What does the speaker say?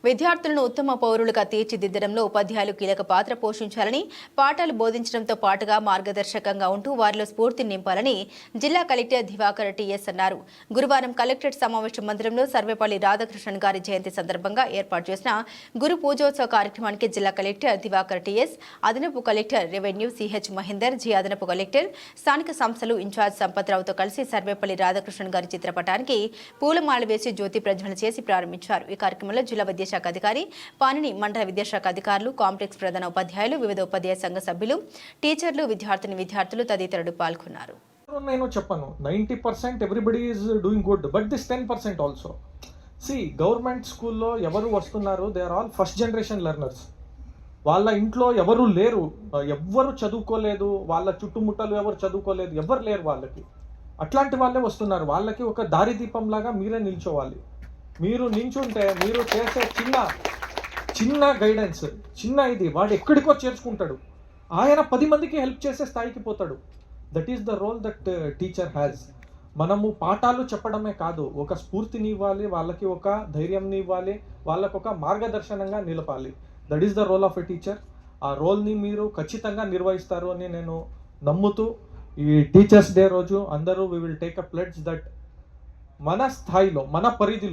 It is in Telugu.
విద్యార్థులను ఉత్తమ పౌరులుగా తీర్చిదిద్దడంలో ఉపాధ్యాయులు కీలక పాత్ర పోషించాలని, పాఠాలు బోధించడంతో పాటుగా మార్గదర్శకంగా ఉంటూ వారిలో స్ఫూర్తిని నింపాలని జిల్లా కలెక్టర్ దివాకర్ టీఎస్ అన్నారు. గురువారం కలెక్టరేట్ సమావేశ మందిరంలో సర్వేపల్లి రాధాకృష్ణన్ గారి జయంతి సందర్భంగా ఏర్పాటు చేసిన గురు పూజోత్సవ కార్యక్రమానికి జిల్లా కలెక్టర్ దివాకర్ టీఎస్, అదనపు collector revenue CH Mahender G, అదనపు కలెక్టర్, స్థానిక సంస్థలు ఇన్ఛార్జ్ సంపత్రావుతో కలిసి సర్వేపల్లి రాధాకృష్ణన్ గారి చిత్రపటానికి పూలమాల వేసి జ్యోతి ప్రజ్వలన చేసి ప్రారంభించారు. ఈ కార్యక్రమంలో జిల్లా విద్యాశాఖ అధికారి పానిని, మండల విద్యాశాఖ అధికారులు, కాంప్లెక్స్ ప్రధాన ఉపాధ్యాయులు, వివిధ ఉపాధ్యాయ సంఘ సభ్యులు, టీచర్లు, విద్యార్థులు తదితరులు పాల్గొన్నారు. నేను చెప్పను 90% everybody is doing good, but this 10% also. Government స్కూల్లో ఎవరు వస్తున్నారు, they are all first generation learners. వాళ్ళ ఇంట్లో ఎవరు లేరు, ఎవ్వరు చదువుకోలేదు, వాళ్ళ చుట్టుముట్టలు ఎవరు చదువుకోలేదు, ఎవరు లేరు వాళ్ళకి. అట్లాంటి వాళ్ళే వస్తున్నారు. వాళ్ళకి ఒక దారిదీపం లాగా మీరే నిల్చోవాలి. మీరు నించుంటే మీరు చేసే చిన్న గైడెన్స్, ఇది వాడు ఎక్కడికో చేర్చుకుంటాడు. ఆయన 10 మందికి హెల్ప్ చేసే స్థాయికి పోతాడు. That is the role that teacher has. మనము పాఠాలు చెప్పడమే కాదు, ఒక స్ఫూర్తిని ఇవ్వాలి, వాళ్ళకి ఒక ధైర్యంని ఇవ్వాలి, వాళ్ళకు ఒక మార్గదర్శనంగా నిలపాలి. That is the role of a teacher. ఆ రోల్ని మీరు ఖచ్చితంగా నిర్వహిస్తారు అని నేను నమ్ముతూ, ఈ టీచర్స్ డే రోజు అందరూ we will take a pledge that మన స్థాయిలో, మన పరిధిలో